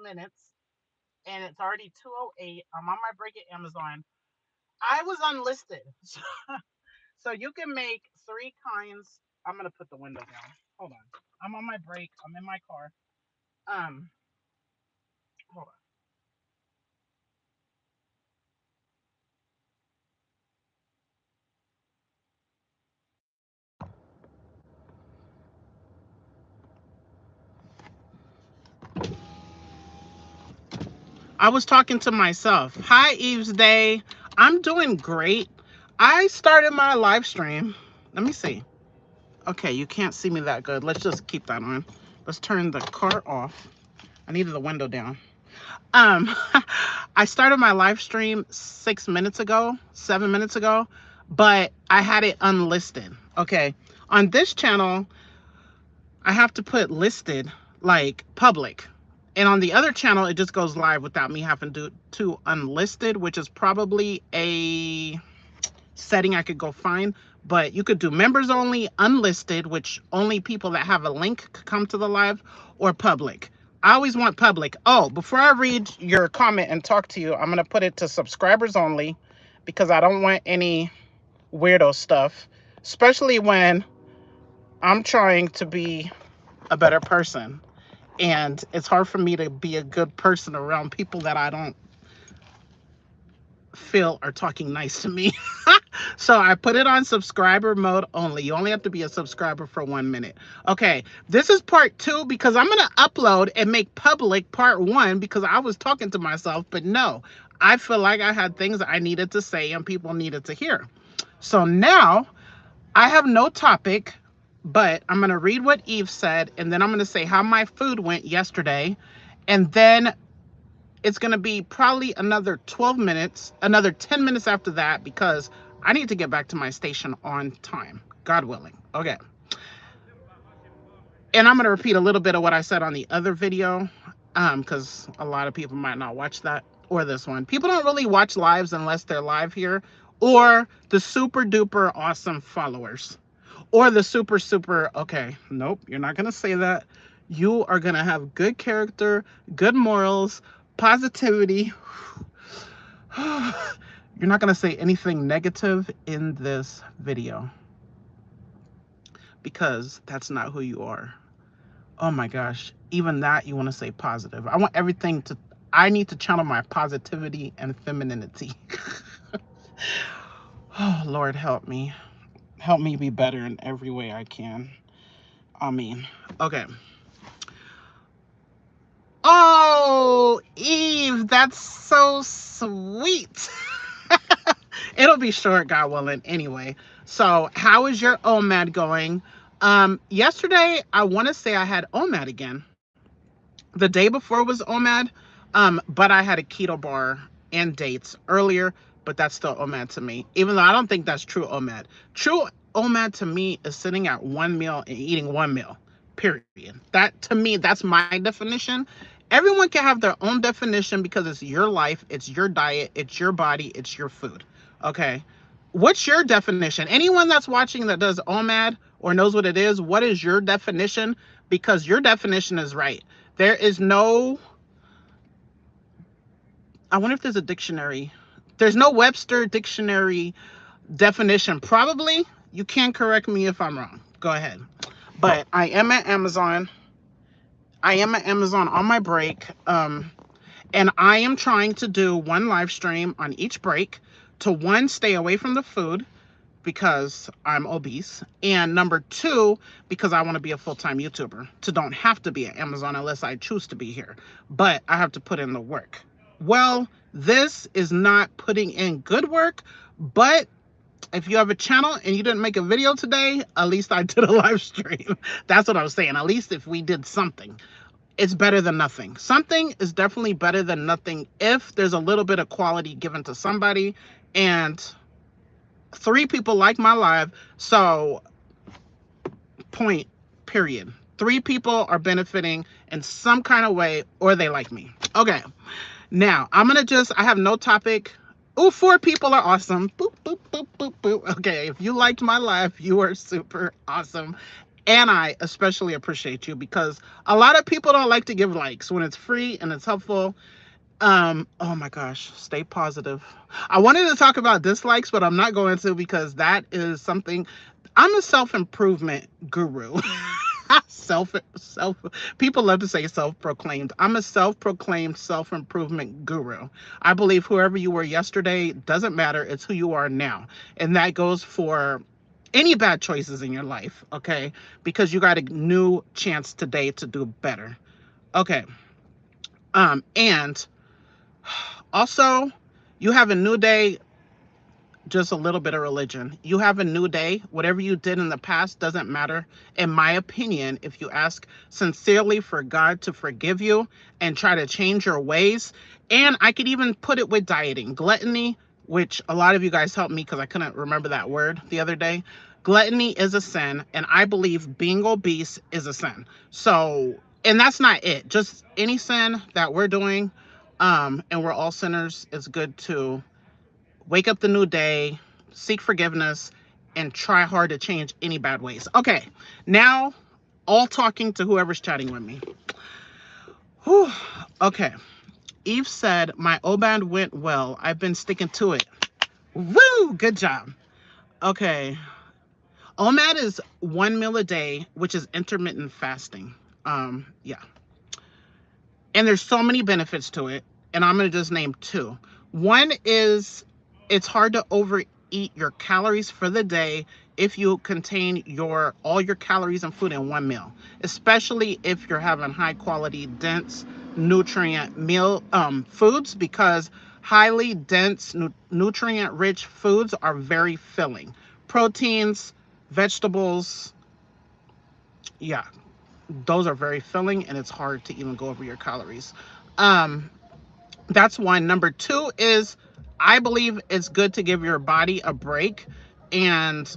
minutes, and it's already 2:08. I'm on my break at Amazon. I was unlisted. So you can make three kinds. I'm gonna put the window down. Hold on. I'm on my break. I'm in my car. Um, hold on. I was talking to myself. Hi, Eve's Day. I'm doing great. I started my live stream. Let me see. Okay, you can't see me that good. Let's just keep that on. Let's turn the car off. I needed the window down. Um, I started my live stream 6 minutes ago, 7 minutes ago, but I had it unlisted. Okay. On this channel, I have to put listed like public. And on the other channel, it just goes live without me having to unlisted, which is probably a setting I could go find. But you could do members only, unlisted, which only people that have a link could come to the live, or public. I always want public. Oh, before I read your comment and talk to you, I'm going to put it to subscribers only because I don't want any weirdo stuff, especially when I'm trying to be a better person. And it's hard for me to be a good person around people that I don't feel are talking nice to me. So I put it on subscriber mode only. You only have to be a subscriber for 1 minute. Okay, this is part 2 because I'm going to upload and make public part 1 because I was talking to myself, but no, I feel like I had things I needed to say and people needed to hear. So now I have no topic, but I'm going to read what Eve said, and then I'm going to say how my food went yesterday. And then it's going to be probably another 12 minutes, another 10 minutes after that, because I need to get back to my station on time, God willing. Okay. And I'm going to repeat a little bit of what I said on the other video, because a lot of people might not watch that or this one. People don't really watch lives unless they're live here, or the super duper awesome followers, or the super, okay, nope, you're not going to say that. You are going to have good character, good morals, positivity. You're not going to say anything negative in this video because that's not who you are. Oh my gosh. Even that you want to say positive. I want everything to, I need to channel my positivity and femininity. Oh, Lord, help me. Help me be better in every way I can. I mean, okay. Oh, Eve, that's so sweet. It'll be short, God willing, anyway. So how is your OMAD going? Yesterday, I want to say I had OMAD again. The day before was OMAD, but I had a keto bar and dates earlier, but that's still OMAD to me, even though I don't think that's true OMAD. True OMAD to me is sitting at one meal and eating one meal, period. That, to me, that's my definition. Everyone can have their own definition because it's your life, it's your diet, it's your body, it's your food. Okay. What's your definition? Anyone that's watching that does OMAD or knows what it is, what is your definition? Because your definition is right. There is no, I wonder if there's a dictionary. There's no Webster dictionary definition. Probably. You can correct me if I'm wrong. Go ahead. But I am at Amazon. I am at Amazon on my break. And I am trying to do one live stream on each break to, one, stay away from the food because I'm obese, and number 2, because I want to be a full-time YouTuber, to don't have to be at Amazon unless I choose to be here, but I have to put in the work. Well, this is not putting in good work, but if you have a channel and you didn't make a video today, at least I did a live stream. That's what I was saying. At least if we did something, it's better than nothing. Something is definitely better than nothing if there's a little bit of quality given to somebody, and 3 people like my live, so point, period. 3 people are benefiting in some kind of way, or they like me. Okay, now I'm gonna just, I have no topic. Oh, 4 people are awesome. Boop, boop, boop, boop, boop. Okay, if you liked my live, you are super awesome. And I especially appreciate you because a lot of people don't like to give likes when it's free and it's helpful. Oh my gosh, stay positive. I wanted to talk about dislikes, but I'm not going to because that is something. I'm a self-improvement guru. self People love to say self-proclaimed. I'm a self-proclaimed self-improvement guru. I believe whoever you were yesterday doesn't matter. It's who you are now. And that goes for any bad choices in your life, okay? Because you got a new chance today to do better. Okay. And also, you have a new day, just a little bit of religion. You have a new day. Whatever you did in the past doesn't matter. In my opinion, if you ask sincerely for God to forgive you and try to change your ways, and I could even put it with dieting, gluttony, which a lot of you guys helped me because I couldn't remember that word the other day. Gluttony is a sin, and I believe being obese is a sin. So, and that's not it. Just any sin that we're doing, and we're all sinners, it's good to wake up the new day, seek forgiveness, and try hard to change any bad ways. Okay, now all talking to whoever's chatting with me. Whew. Okay, Eve said, my OMAD went well. I've been sticking to it. Woo, good job. Okay, OMAD is 1 meal a day, which is intermittent fasting. Yeah. And there's so many benefits to it, and I'm going to just name two. One is it's hard to overeat your calories for the day if you contain all your calories and food in one meal, especially if you're having high quality, dense, nutrient meal foods, because highly dense, nutrient rich foods are very filling. Proteins, vegetables, yeah, those are very filling, and it's hard to even go over your calories. Um, that's one. Number two is I believe it's good to give your body a break, and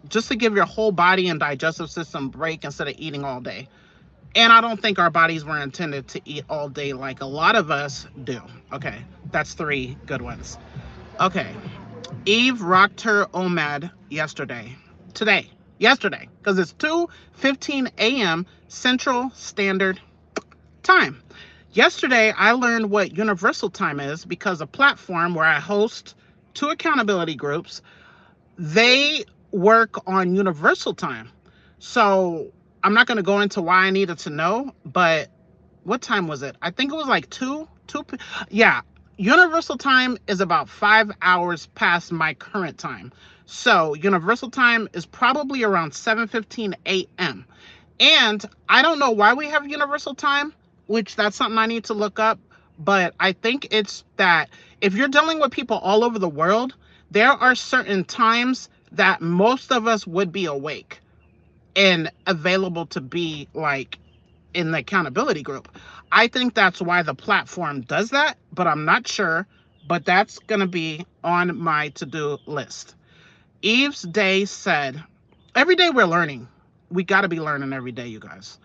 just to give your whole body and digestive system a break instead of eating all day. And I don't think our bodies were intended to eat all day like a lot of us do. Okay, that's three good ones. Okay, Eve rocked her OMAD yesterday, because it's 2:15 a.m. Central Standard Time. Yesterday, I learned what universal time is because a platform where I host two accountability groups, they work on universal time. So I'm not going to go into why I needed to know, but what time was it? I think it was like yeah. Universal time is about 5 hours past my current time. So universal time is probably around 7:15 a.m. And I don't know why we have universal time, which that's something I need to look up. But I think it's that if you're dealing with people all over the world, there are certain times that most of us would be awake and available to be like in the accountability group. I think that's why the platform does that, but I'm not sure. But that's going to be on my to-do list. Eve's Day said, every day we're learning. We got to be learning every day, you guys.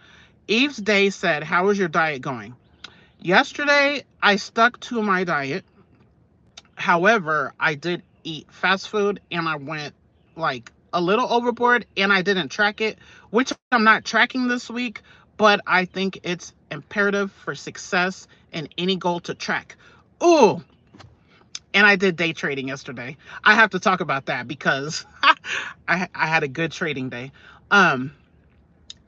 Eve's Day said, how is your diet going? Yesterday, I stuck to my diet. However, I did eat fast food and I went like a little overboard and I didn't track it, which I'm not tracking this week, but I think it's imperative for success in any goal to track. Ooh, and I did day trading yesterday. I have to talk about that because I had a good trading day. And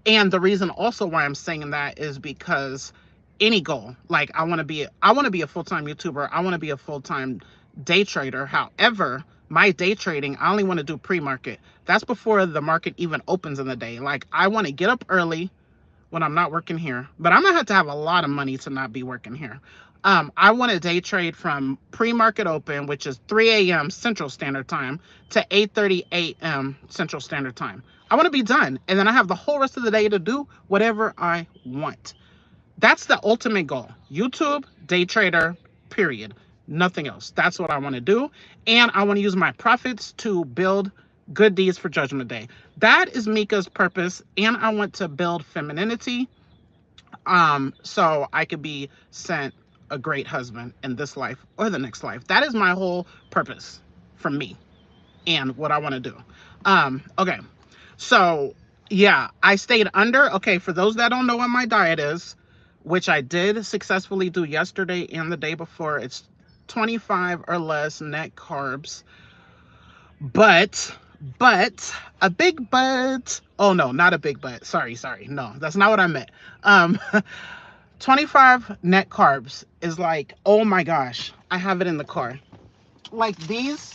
the reason also why I'm saying that is because any goal, like I want to be a full-time YouTuber. I want to be a full-time day trader. However, my day trading, I only want to do pre-market. That's before the market even opens in the day. Like I want to get up early when I'm not working here, but I'm gonna have to have a lot of money to not be working here. I want to day trade from pre-market open, which is 3 a.m. Central Standard Time, to 8:30 a.m. Central Standard Time. I want to be done, and then I have the whole rest of the day to do whatever I want. That's the ultimate goal. YouTube, day trader, period. Nothing else. That's what I want to do. And I want to use my profits to build good deeds for Judgment Day. That is Mieka's purpose. And I want to build femininity, so I could be sent a great husband in this life or the next life. That is my whole purpose for me and what I want to do. Okay. So Yeah, I stayed under. Okay, for those that don't know what my diet is, which I did successfully do yesterday and the day before, it's 25 or less net carbs. But a big but. Oh no, not a big but. Sorry. No, that's not what I meant. Um 25 net carbs is like, oh my gosh, I have it in the car. Like these.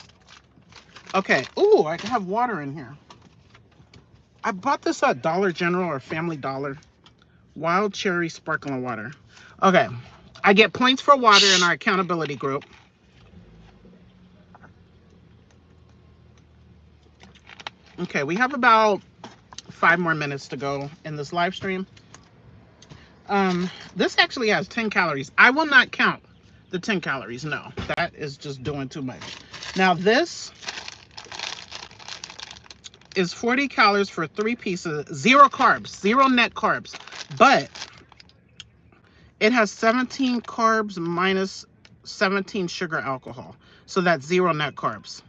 Okay. Ooh, I have water in here. I bought this at Dollar General or Family Dollar. Wild cherry sparkling water. Okay. I get points for water in our accountability group. Okay, we have about 5 more minutes to go in this live stream. This actually has 10 calories. I will not count the 10 calories. No, that is just doing too much. Now this is 40 calories for 3 pieces, 0 carbs, 0 net carbs, but it has 17 carbs minus 17 sugar alcohol. So that's 0 net carbs.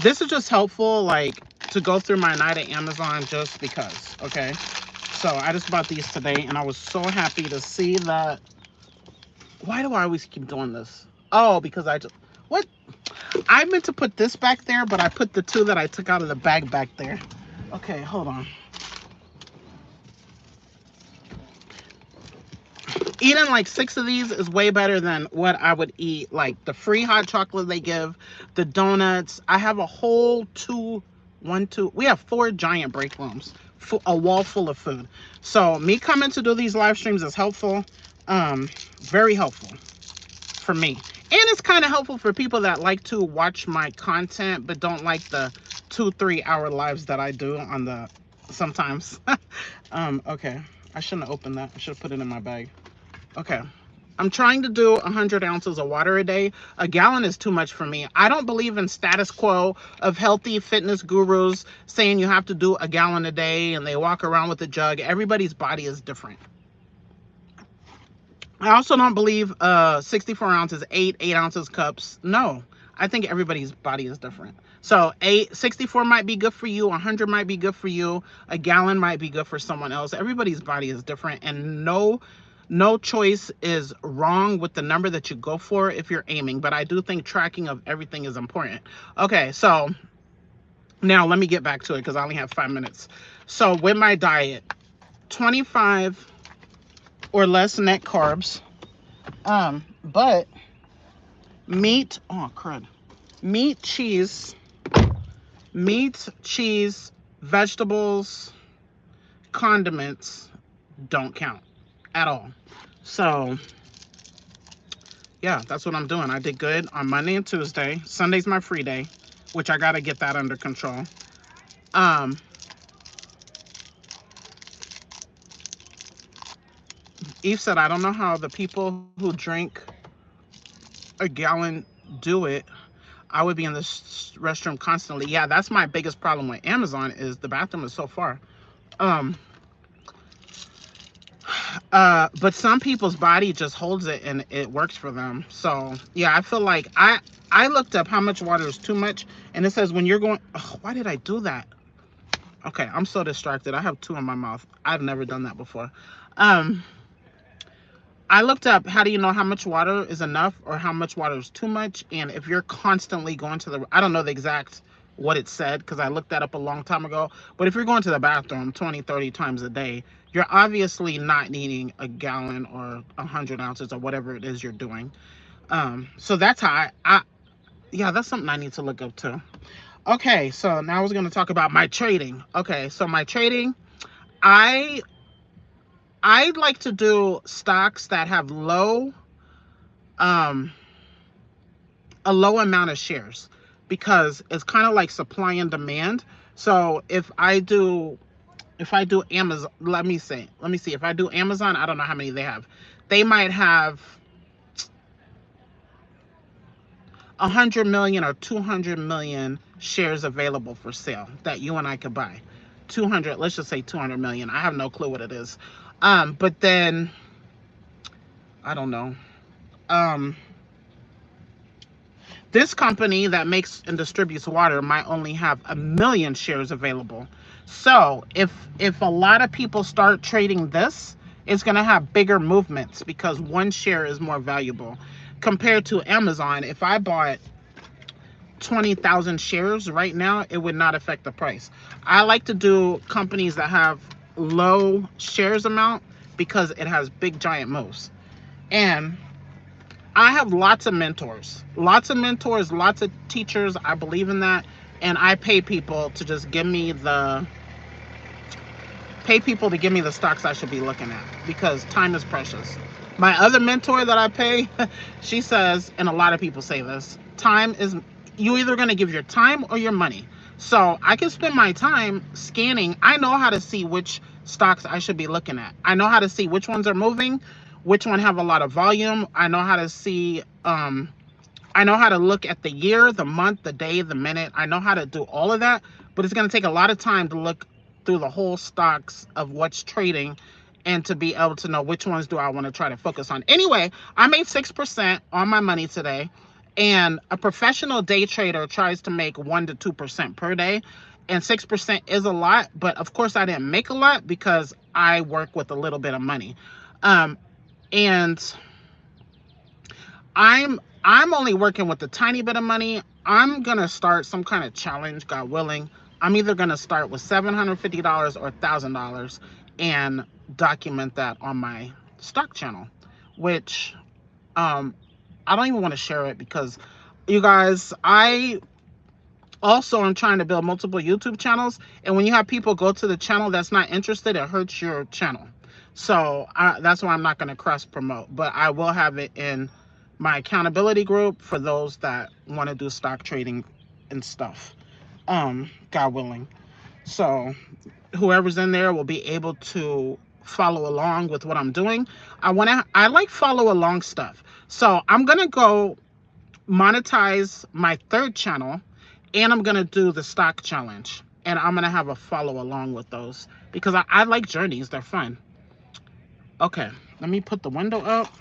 This is just helpful, like, to go through my night at Amazon just because, okay? So I just bought these today, and I was so happy to see that. Why do I always keep doing this? Oh, because I just... What? I meant to put this back there, but I put the 2 that I took out of the bag back there. Okay, hold on. Eating like 6 of these is way better than what I would eat. Like the free hot chocolate they give, the donuts. I have a whole 2, 1, 2. We have 4 giant break rooms, a wall full of food. So me coming to do these live streams is helpful. Very helpful for me. And it's kind of helpful for people that like to watch my content, but don't like the 2-3 hour lives that I do on the sometimes. Okay. I shouldn't have opened that. I should have put it in my bag. Okay. I'm trying to do 100 ounces of water a day. A gallon is too much for me. I don't believe in status quo of healthy fitness gurus saying you have to do a gallon a day and they walk around with a jug. Everybody's body is different. I also don't believe 64 ounces, 8 ounces cups. No, I think everybody's body is different. So 64 might be good for you. 100 might be good for you. A gallon might be good for someone else. Everybody's body is different, and no choice is wrong with the number that you go for if you're aiming. But I do think tracking of everything is important. Okay, so now let me get back to it because I only have 5 minutes. So with my diet, 25 or less net carbs. But meat, oh crud. Meat, cheese, vegetables, condiments don't count at all. So yeah, that's what I'm doing. I did good on Monday and Tuesday. Sunday's my free day, which I gotta get that under control. Eve said, I don't know how the people who drink a gallon do it. I would be in the restroom constantly. Yeah, that's my biggest problem with Amazon is the bathroom is so far. But some people's body just holds it and it works for them. So yeah, I feel like I looked up how much water is too much, and it says when you're going, oh, why did I do that? Okay, I'm so distracted. I have 2 in my mouth. I've never done that before. I looked up how do you know how much water is enough or how much water is too much, and if you're constantly going to the, I don't know the exact what it said because I looked that up a long time ago, but if you're going to the bathroom 20-30 times a day, you're obviously not needing a gallon or 100 ounces or whatever it is you're doing. So that's how I yeah, that's something I need to look up too. Okay, so now I was going to talk about my trading. Okay, so my trading, I like to do stocks that have a low amount of shares because it's kind of like supply and demand. So if I do Amazon, let me see. If I do Amazon, I don't know how many they have. They might have 100 million or 200 million shares available for sale that you and I could buy. 200, let's just say 200 million. I have no clue what it is. But then I don't know. This company that makes and distributes water might only have 1 million shares available. So if a lot of people start trading this, it's going to have bigger movements because one share is more valuable compared to Amazon. If I bought 20,000 shares right now, it would not affect the price. I like to do companies that have low shares amount because it has big giant moves. And I have lots of mentors, lots of teachers. I believe in that. And I pay people to just give me the stocks I should be looking at because time is precious. My other mentor that I pay, she says, and a lot of people say this, time is, you either going to give your time or your money. So I can spend my time scanning. I know how to see which stocks I should be looking at. I know how to see which ones are moving, which one have a lot of volume. I know how to see, I know how to look at the year, the month, the day, the minute. I know how to do all of that, but it's going to take a lot of time to look through the whole stocks of what's trading and to be able to know which ones do I want to try to focus on. Anyway, I made 6% on my money today, and a professional day trader tries to make 1 to 2% per day, and 6% is a lot, but of course I didn't make a lot because I work with a little bit of money. And I'm only working with a tiny bit of money. I'm gonna start some kind of challenge, God willing. I'm either gonna start with $750 or $1,000 and document that on my stock channel, which I don't even want to share it because you guys, I also am trying to build multiple YouTube channels, and when you have people go to the channel that's not interested, it hurts your channel. So that's why I'm not going to cross promote, but I will have it in my accountability group for those that want to do stock trading and stuff, God willing. So whoever's in there will be able to follow along with what I'm doing. I like follow along stuff. So I'm going to go monetize my third channel, and I'm going to do the stock challenge, and I'm going to have a follow along with those because I like journeys. They're fun. Okay, let me put the window up.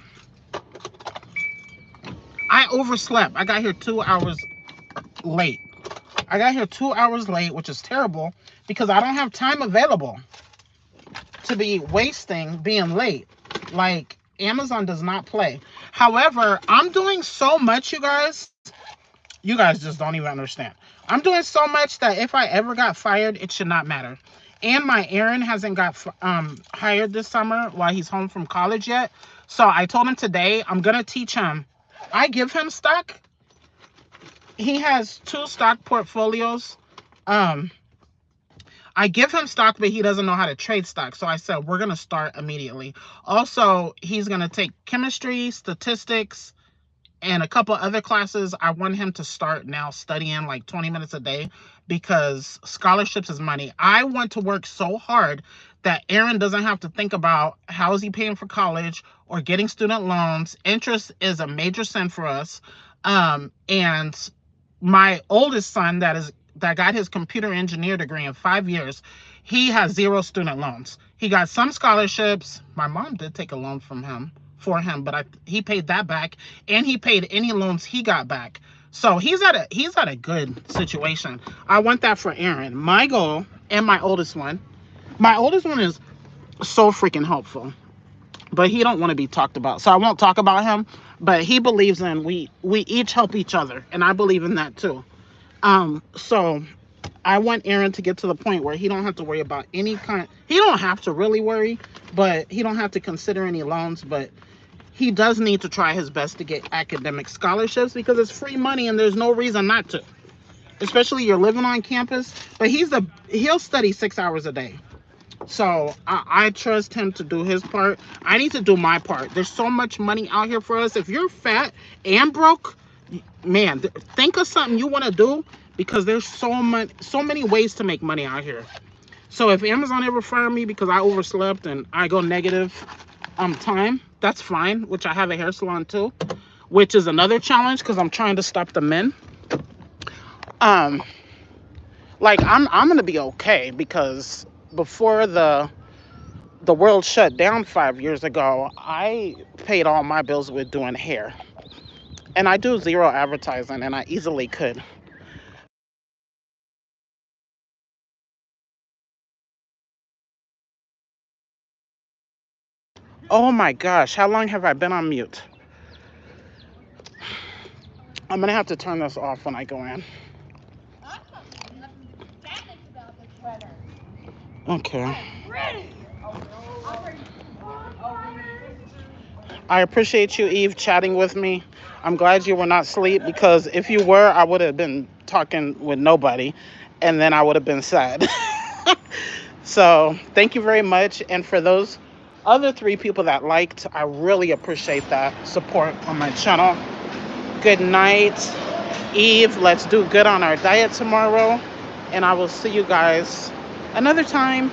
I overslept. I got here 2 hours late. I got here 2 hours late, which is terrible because I don't have time available to be wasting being late. Like, Amazon does not play. However, I'm doing so much, you guys. You guys just don't even understand. I'm doing so much that if I ever got fired, it should not matter. And my Aaron hasn't got hired this summer while he's home from college yet. So I told him today I'm going to teach him. I give him stock. He has 2 stock portfolios. I give him stock, but he doesn't know how to trade stock. So I said, we're going to start immediately. Also, he's going to take chemistry, statistics, and a couple other classes. I want him to start now studying like 20 minutes a day because scholarships is money. I want to work so hard that Aaron doesn't have to think about how is he paying for college or getting student loans. Interest is a major sin for us. And my oldest son that got his computer engineer degree in 5 years, he has 0 student loans. He got some scholarships. My mom did take a loan from him for him, but he paid that back, and he paid any loans he got back. So he's at a good situation. I want that for Aaron. My goal, and my oldest one is so freaking helpful, but he don't want to be talked about, so I won't talk about him. But he believes in we each help each other, and I believe in that too. So I want Aaron to get to the point where he don't have to worry about any kind. He don't have to really worry, but he don't have to consider any loans. But he does need to try his best to get academic scholarships because it's free money and there's no reason not to. Especially you're living on campus. But he'll study 6 hours a day. So I trust him to do his part. I need to do my part. There's so much money out here for us. If you're fat and broke, man, think of something you want to do because there's so many ways to make money out here. So if Amazon ever fire me because I overslept and I go negative time, that's fine, which I have a hair salon too, which is another challenge because I'm trying to stop the men. Like I'm gonna be okay because before the world shut down 5 years ago, I paid all my bills with doing hair. And I do zero advertising, and I easily could. Oh my gosh, how long have I been on mute? I'm gonna have to turn this off when I go in. Okay. I appreciate you, Eve, chatting with me. I'm glad you were not asleep, because if you were, I would have been talking with nobody, and then I would have been sad. So thank you very much. And for those other 3 people that liked, I really appreciate that support on my channel. Good night, Eve. Let's do good on our diet tomorrow. And I will see you guys another time.